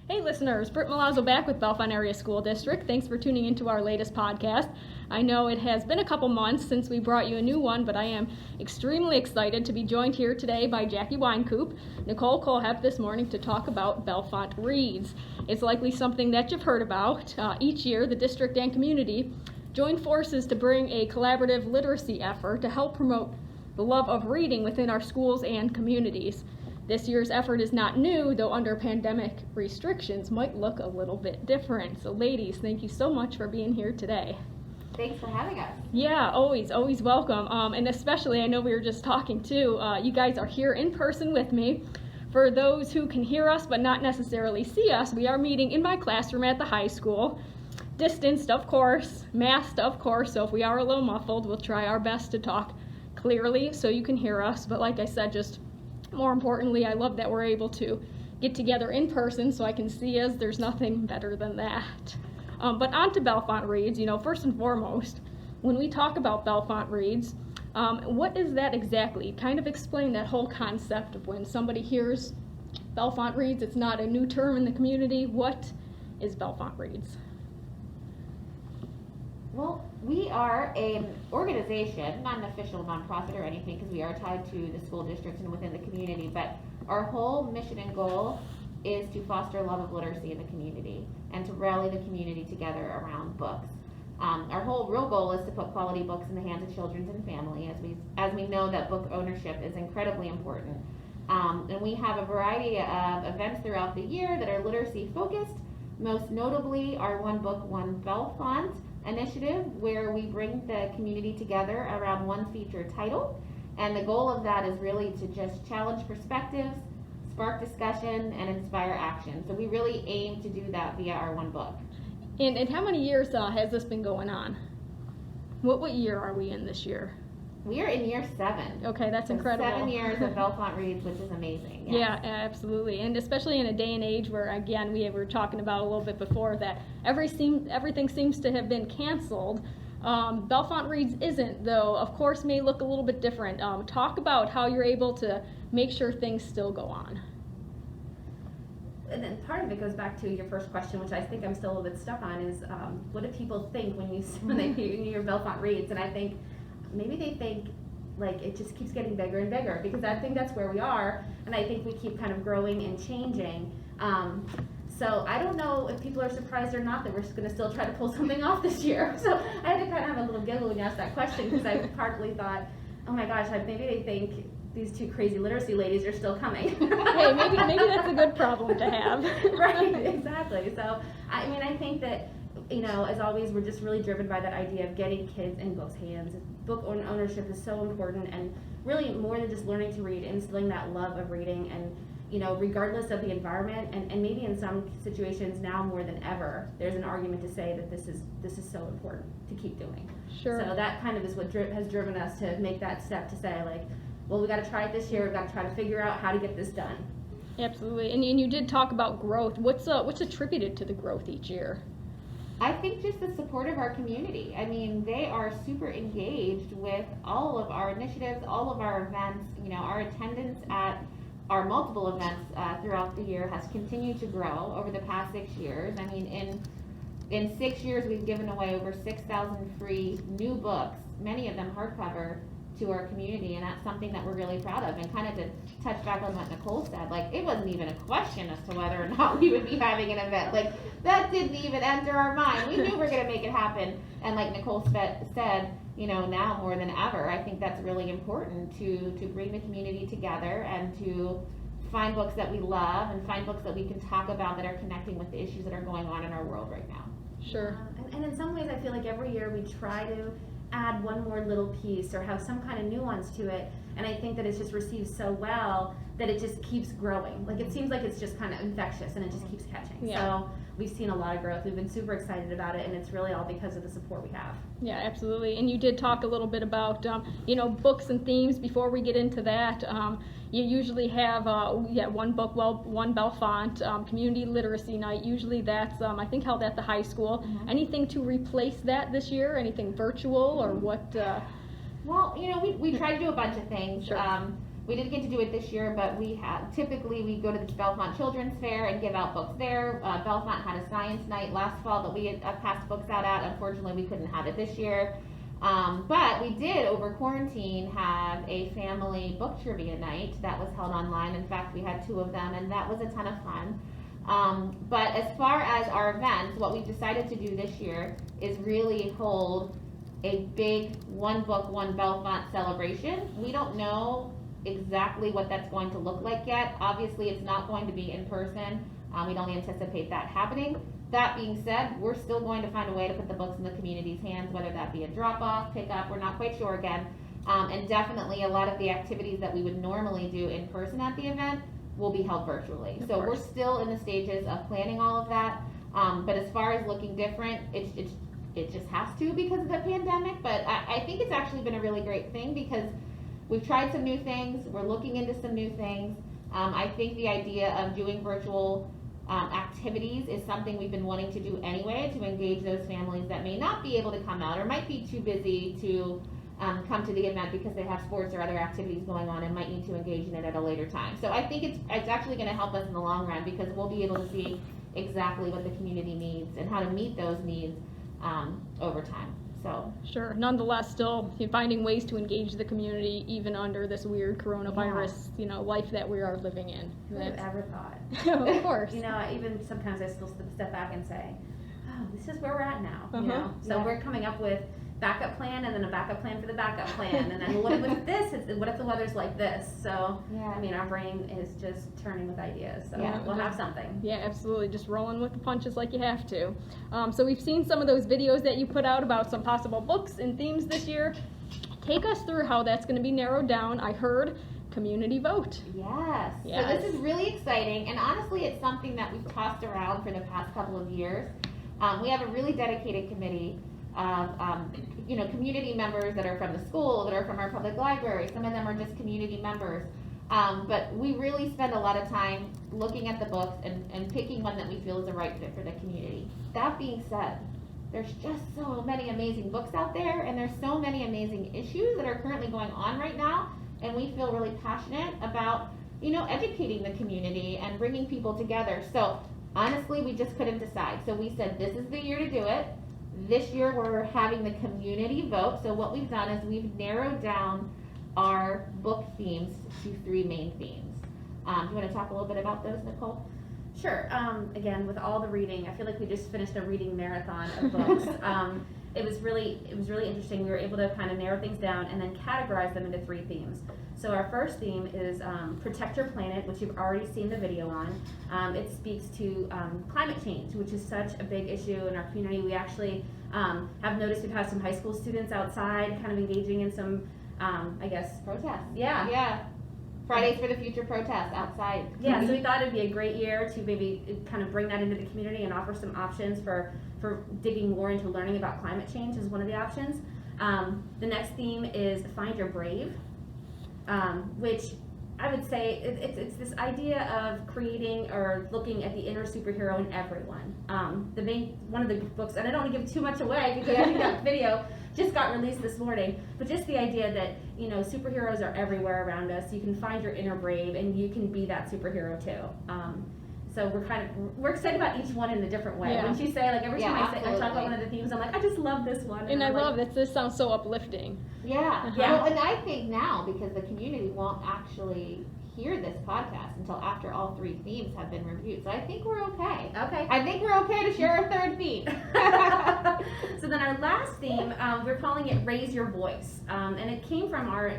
Hey listeners, Brit Milazzo back with Bellefonte Area School District. Thanks for tuning into our latest podcast. I know it has been a couple months since we brought you a new one, but I am extremely excited to be joined here today by Jackie Winecoop, Nicole Colehep this morning to talk about Bellefonte Reads. It's likely something that you've heard about. Each year, the district and community join forces to bring a collaborative literacy effort to help promote the love of reading within our schools and communities. This year's effort is not new, though under pandemic restrictions might look a little bit different. So ladies, thank you so much for being here today. Thanks for having us. Yeah, always welcome. And especially, I know we were just talking too, you guys are here in person with me. For those who can hear us but not necessarily see us, we are meeting in my classroom at the high school. Distanced, of course, masked, of course, so if we are a little muffled, we'll try our best to talk clearly so you can hear us. But like I said, just more importantly, I love that we're able to get together in person so I can see us. There's nothing better than that. But on to Bellefonte Reads. First and foremost, when we talk about Bellefonte Reads, what is that exactly? Kind of explain that whole concept of when somebody hears Bellefonte Reads, it's not a new term in the community. What is Bellefonte Reads? Well, we are an organization, not an official nonprofit or anything, because we are tied to the school districts and within the community, but our whole mission and goal is to foster love of literacy in the community and to rally the community together around books. Our whole real goal is to put quality books in the hands of children and family, as we know that book ownership is incredibly important. And we have a variety of events throughout the year that are literacy focused, most notably our One Book, One Bellefonte initiative, where we bring the community together around one featured title. And the goal of that is really to just challenge perspectives, spark discussion, and inspire action. So we really aim to do that via our One Book. And how many years has this been going on? What year are we in this year? We are in year 7. Okay, that's so incredible. 7 years of Bellefonte Reads, which is amazing. Yes. Yeah, absolutely. And especially in a day and age where, again, we were talking about a little bit before that everything seems to have been canceled. Bellefonte Reads isn't, though, of course, may look a little bit different. Talk about how you're able to make sure things still go on. And then part of it goes back to your first question, which I think I'm still a little bit stuck on, is what do people think when they hear Bellefonte Reads? And I think maybe they think like it just keeps getting bigger and bigger, because I think that's where we are, and I think we keep kind of growing and changing. So I don't know if people are surprised or not that we're just going to still try to pull something off this year. So I had to kind of have a little giggle when you asked that question, because I partly thought, oh my gosh, maybe they think these two crazy literacy ladies are still coming. Hey, maybe that's a good problem to have. Right, exactly. So I think that, as always, we're just really driven by that idea of getting kids in books' hands. Book ownership is so important, and really more than just learning to read, instilling that love of reading, and regardless of the environment, and maybe in some situations now more than ever, there's an argument to say that this is so important to keep doing. Sure. So that kind of is what has driven us to make that step to say, like, well, we got to try it this year. We've got to try to figure out how to get this done. Absolutely. And you did talk about growth. What's attributed to the growth each year? I think just the support of our community. I mean, they are super engaged with all of our initiatives, all of our events. Our attendance at our multiple events throughout the year has continued to grow over the past 6 years. I mean, in 6 years, we've given away over 6,000 free new books, many of them hardcover, to our community, and that's something that we're really proud of. And kind of to touch back on what Nicole said, like, it wasn't even a question as to whether or not we would be having an event. Like, that didn't even enter our mind. We knew we were going to make it happen. And like Nicole said, now more than ever, I think that's really important to bring the community together and to find books that we love and find books that we can talk about that are connecting with the issues that are going on in our world right now. Sure. And in some ways, I feel like every year we try to add one more little piece or have some kind of nuance to it, and I think that it's just received so well that it just keeps growing. Like, it seems like it's just kind of infectious and it just keeps catching. Yeah. So we've seen a lot of growth. We've been super excited about it, and it's really all because of the support we have. Yeah, absolutely. And you did talk a little bit about books and themes. Before we get into that, you usually have one book, one Bellefonte, community literacy night. Usually that's I think held at the high school. Mm-hmm. Anything to replace that this year? Anything virtual or what? Well, we try to do a bunch of things. Sure. We didn't get to do it this year, but typically we go to the Bellefonte Children's Fair and give out books there. Bellefonte had a science night last fall that we had passed books out at. Unfortunately, we couldn't have it this year. But we did, over quarantine, have a family book trivia night that was held online. In fact, we had 2 of them, and that was a ton of fun. But as far as our events, what we've decided to do this year is really hold a big one book, one Bellefonte celebration. We don't know exactly what that's going to look like yet. Obviously, it's not going to be in person. We don't anticipate that happening. That being said, we're still going to find a way to put the books in the community's hands, whether that be a drop-off, pick-up, we're not quite sure again. And definitely a lot of the activities that we would normally do in person at the event will be held virtually. So we're still in the stages of planning all of that. But as far as looking different, it just has to because of the pandemic. But I think it's actually been a really great thing because we've tried some new things. We're looking into some new things. I think the idea of doing virtual activities is something we've been wanting to do anyway to engage those families that may not be able to come out or might be too busy to come to the event because they have sports or other activities going on and might need to engage in it at a later time. So I think it's actually going to help us in the long run because we'll be able to see exactly what the community needs and how to meet those needs over time. So Sure. Nonetheless, still finding ways to engage the community even under this weird coronavirus, life that we are living in. Who would have ever thought? Of course. Even sometimes I still step back and say, oh, this is where we're at now. So Yeah. we're coming up with backup plan and then a backup plan for the backup plan. And then what if this? What if the weather's like this? So, Yeah. Our brain is just turning with ideas. So Yeah. we'll have something. Yeah, absolutely. Just rolling with the punches like you have to. So we've seen some of those videos that you put out about some possible books and themes this year. Take us through how that's going to be narrowed down. I heard community vote. Yes. Yes. So this is really exciting, and honestly, it's something that we've tossed around for the past couple of years. We have a really dedicated committee of community members that are from the school, that are from our public library. Some of them are just community members. But we really spend a lot of time looking at the books and picking one that we feel is the right fit for the community. That being said, there's just so many amazing books out there, and there's so many amazing issues that are currently going on right now, and we feel really passionate about, educating the community and bringing people together. So honestly, we just couldn't decide. So we said, this is the year to do it. This year we're having the community vote. So what we've done is we've narrowed down our book themes to 3 main themes. Do you want to talk a little bit about those, Nicole? Sure. Again, with all the reading, I feel like we just finished a reading marathon of books. It was really interesting. We were able to kind of narrow things down and then categorize them into 3 themes. So our first theme is Protect Your Planet, which you've already seen the video on. It speaks to climate change, which is such a big issue in our community. We actually have noticed we've had some high school students outside kind of engaging in some, Protests. Yeah. Yeah. Fridays for the Future protests outside. Yeah, so we thought it'd be a great year to maybe kind of bring that into the community and offer some options for digging more into learning about climate change is one of the options. The next theme is Find Your Brave, which I would say it's this idea of creating or looking at the inner superhero in everyone. One of the books, and I don't want to give too much away because I think that video just got released this morning, but just the idea that, superheroes are everywhere around us. You can find your inner brave and you can be that superhero too. So we're excited about each one in a different way. Yeah. When you say, like, every time I talk absolutely. about one of the themes, I'm like, I just love this one. And I I'm like, love that this sounds so uplifting. Yeah. Yeah. Well, and I think now, because the community won't actually hear this podcast until after all 3 themes have been reviewed. So I think we're okay. Okay. I think we're okay to share our 3rd theme. So then our last theme, we're calling it Raise Your Voice. And it came from our,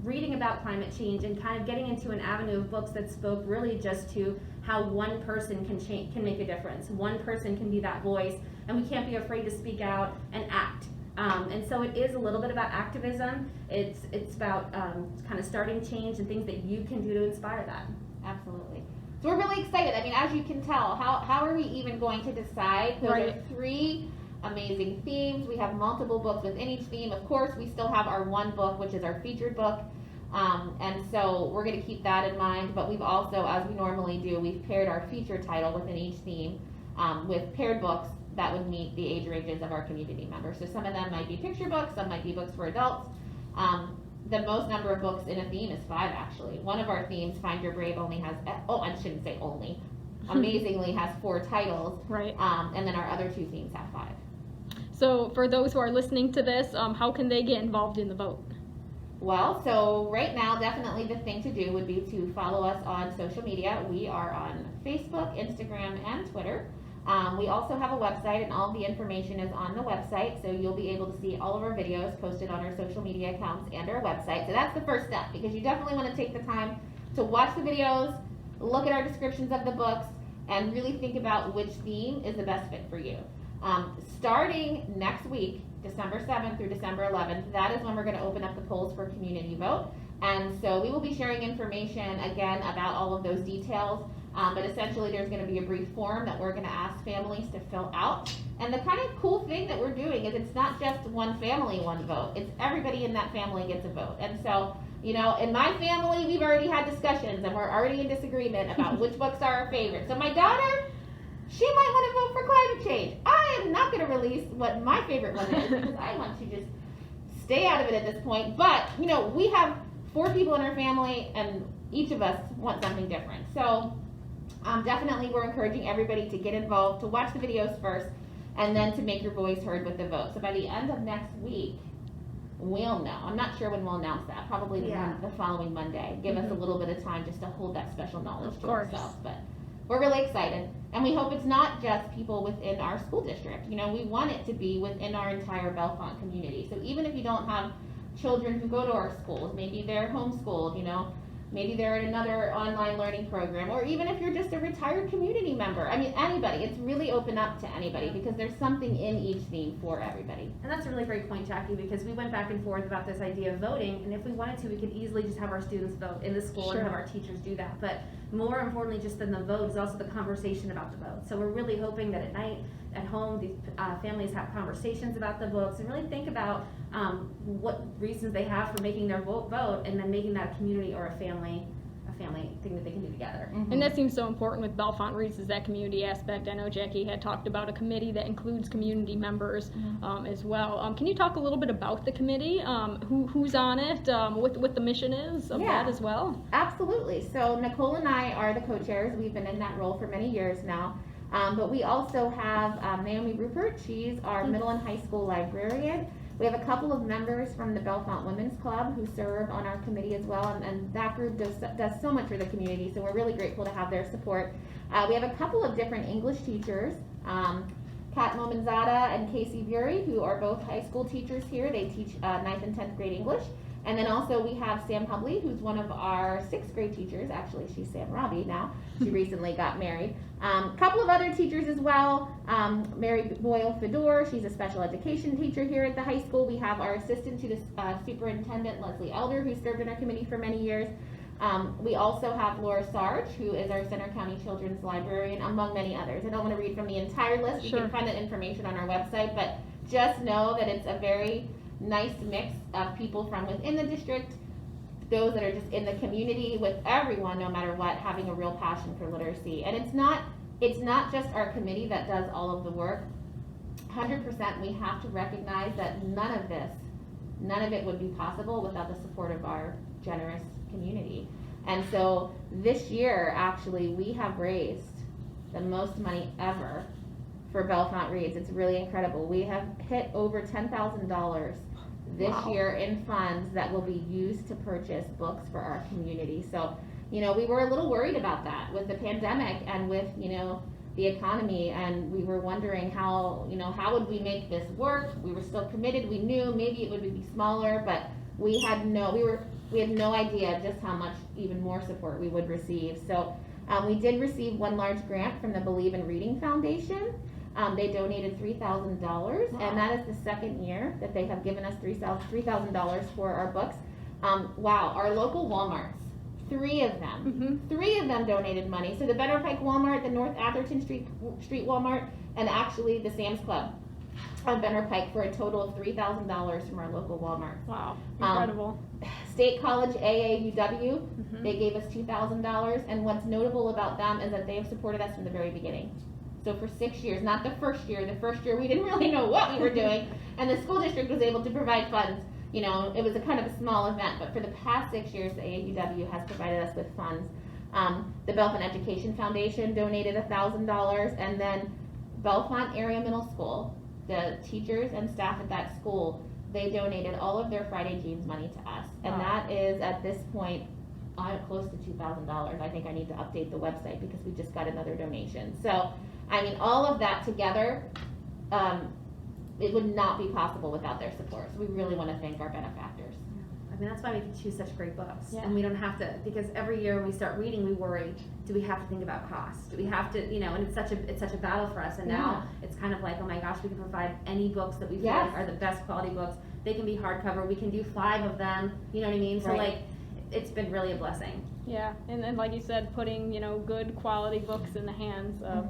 reading about climate change and kind of getting into an avenue of books that spoke really just to how one person can make a difference. One person can be that voice, and we can't be afraid to speak out and act. And so it is a little bit about activism. It's about kind of starting change and things that you can do to inspire that. Absolutely. So we're really excited. I mean, as you can tell, how are we even going to decide? Those Right. are 3 amazing themes. We have multiple books within each theme. Of course, we still have our one book, which is our featured book. And so we're going to keep that in mind. But we've also, as we normally do, we've paired our feature title within each theme with paired books that would meet the age ranges of our community members. So some of them might be picture books, some might be books for adults. the most number of books in a theme is 5, actually. One of our themes, Find Your Brave, only has, I shouldn't say only, amazingly has 4 titles. Right. And then our other 2 themes have 5. So for those who are listening to this, how can they get involved in the vote? Well, so right now, definitely the thing to do would be to follow us on social media. We are on Facebook, Instagram, and Twitter. We also have a website, and all the information is on the website, so you'll be able to see all of our videos posted on our social media accounts and our website. So that's the first step, because you definitely want to take the time to watch the videos, look at our descriptions of the books, and really think about which theme is the best fit for you. Starting next week, December 7th through December 11th, that is when we're going to open up the polls for community vote. And so we will be sharing information again about all of those details. But essentially there's going to be a brief form that we're going to ask families to fill out. And the kind of cool thing that we're doing is it's not just one family, one vote. It's everybody in that family gets a vote. And so, you know, in my family, we've already had discussions and we're already in disagreement about which books are our favorite. So my daughter, she might want to vote for climate change. I am not going to release what my favorite one is because I want to just stay out of it at this point. But, you know, we have 4 people in our family and each of us want something different. So definitely we're encouraging everybody to get involved, to watch the videos first, and then to make your voice heard with the vote. So by the end of next week, we'll know. I'm not sure when we'll announce that. Probably the following Monday. Give us a little bit of time just to hold that special knowledge to ourselves. But we're really excited. And we hope it's not just people within our school district. You know, we want it to be within our entire Bellefonte community. So even if you don't have children who go to our schools, maybe they're homeschooled, you know, maybe they're in another online learning program, or even if you're just a retired community member. I mean, anybody. It's really open up to anybody because there's something in each theme for everybody. And that's a really great point, Jackie, because we went back and forth about this idea of voting, and if we wanted to, we could easily just have our students vote in the school and have our teachers do that. But more importantly, just than the vote is also the conversation about the vote. So we're really hoping that at night, at home, these families have conversations about the books and really think about what reasons they have for making their vote, and then making that a community or a family thing that they can do together. Mm-hmm. And that seems so important with Bellefonte Reads, is that community aspect. I know Jackie had talked about a committee that includes community members as well. Can you talk a little bit about the committee, who's on it, what the mission is of that as well? Absolutely. So Nicole and I are the co-chairs. We've been in that role for many years now. But we also have Naomi Rupert. She's our middle and high school librarian. We have a couple of members from the Bellefonte Women's Club who serve on our committee as well, and that group does so much for the community, so we're really grateful to have their support. We have a couple of different English teachers, Kat Momanzada and Casey Bury, who are both high school teachers here. They teach 9th and 10th grade English. And then also we have Sam Hubley, who's one of our 6th grade teachers. Actually, she's Sam Robbie now. She recently got married. Couple of other teachers as well. Mary Boyle Fedor, she's a special education teacher here at the high school. We have our assistant to the superintendent, Leslie Elder, who served in our committee for many years. We also have Laura Sarge, who is our Center County Children's Librarian, among many others. I don't want to read from the entire list. You can find that information on our website, but just know that it's a very nice mix of people from within the district, those that are just in the community, with everyone, no matter what, having a real passion for literacy. And it's not just our committee that does all of the work. 100%, we have to recognize that none of it would be possible without the support of our generous community. And so this year, actually, we have raised the most money ever for Bellefonte Reads. It's really incredible. We have hit over $10,000 this year in funds that will be used to purchase books for our community. So, you know, we were a little worried about that with the pandemic and with, you know, the economy, and we were wondering how would we make this work. We were still committed. We knew maybe it would be smaller, but we had no idea just how much even more support we would receive. So we did receive one large grant from the Believe in Reading Foundation. They donated $3,000, and that is the second year that they have given us $3,000 for our books. Our local Walmarts, three of them donated money. So the Benner Pike Walmart, the North Atherton Street Walmart, and actually the Sam's Club on Benner Pike, for a total of $3,000 from our local Walmart. Wow, incredible. State College AAUW, they gave us $2,000, and what's notable about them is that they have supported us from the very beginning. So for 6 years, not the first year. The first year we didn't really know what we were doing, and the school district was able to provide funds. you know, it was a kind of a small event, but for the past 6 years, the AAUW has provided us with funds. The Bellefonte Education Foundation donated $1,000, and then Bellefonte Area Middle School, the teachers and staff at that school, they donated all of their Friday Jeans money to us, and Wow. that is at this point close to $2,000. I think I need to update the website because we just got another donation. So, I mean, all of that together, it would not be possible without their support. So we really want to thank our benefactors. I mean, that's why we can choose such great books. Yeah. And we don't have to, because every year when we start reading, we worry, do we have to think about cost? Do we have to, you know, and it's such a battle for us. And now it's kind of like, oh my gosh, we can provide any books that we feel Yes. like are the best quality books. They can be hardcover. We can do 5 of them. You know what I mean? So Right. like, it's been really a blessing. Yeah, and then like you said, putting, you know, good quality books in the hands of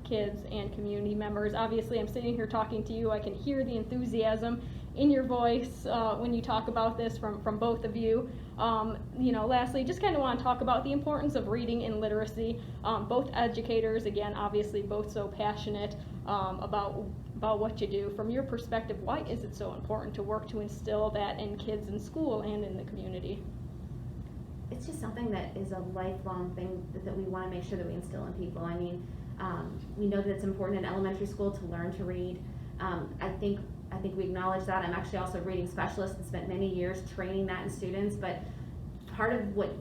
kids and community members. Obviously, I'm sitting here talking to you. I can hear the enthusiasm in your voice when you talk about this from both of you. You know, lastly, just kind of want to talk about the importance of reading and literacy. Both educators, again, obviously both so passionate about what you do. From your perspective, why is it so important to work to instill that in kids in school and in the community? It's just something that is a lifelong thing that we want to make sure that we instill in people. I mean, we know that it's important in elementary school to learn to read. I think we acknowledge that. I'm actually also a reading specialist and spent many years training that in students, but part of what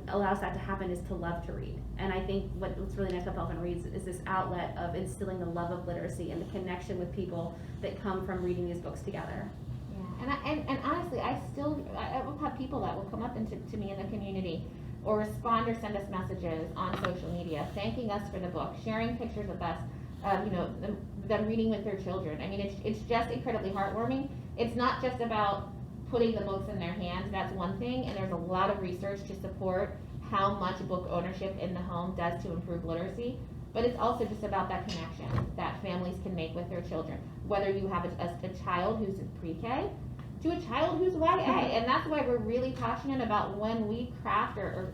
allows that to happen is to love to read. And I think what's really nice about Bellefonte Reads is this outlet of instilling the love of literacy and the connection with people that come from reading these books together. Yeah, and honestly, I will have people that will come up to me in the community or respond or send us messages on social media thanking us for the book, sharing pictures with us, you know, them reading with their children. I mean, it's just incredibly heartwarming. It's not just about putting the books in their hands, that's one thing, and there's a lot of research to support how much book ownership in the home does to improve literacy. But it's also just about that connection that families can make with their children. Whether you have a child who's in pre-K to a child who's YA. And that's why we're really passionate about when we craft or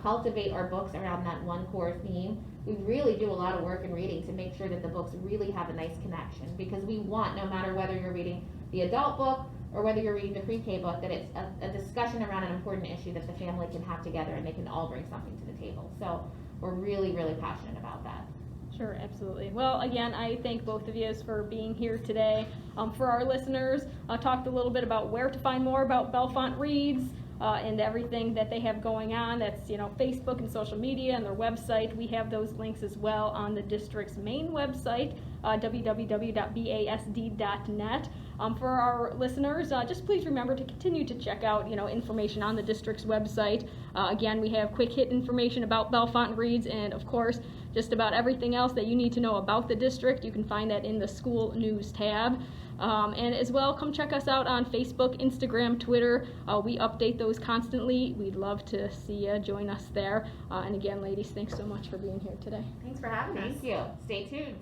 cultivate our books around that one core theme. We really do a lot of work in reading to make sure that the books really have a nice connection. Because we want, no matter whether you're reading the adult book or whether you're reading the pre-K book, that it's a discussion around an important issue that the family can have together and they can all bring something to the table. So we're really, really passionate about that. Sure, absolutely. Well, again, I thank both of you for being here today. For our listeners, I talked a little bit about where to find more about Bellefonte Reads and everything that they have going on. That's, you know, Facebook and social media and their website. We have those links as well on the district's main website, www.basd.net. For our listeners, just please remember to continue to check out, you know, information on the district's website. Again, we have quick hit information about Bellefonte Reads, and of course, just about everything else that you need to know about the district. You can find that in the school news tab. And as well, come check us out on Facebook, Instagram, Twitter. We update those constantly. We'd love to see you join us there. And again, ladies, thanks so much for being here today. Thanks for having us. Thank you. Stay tuned.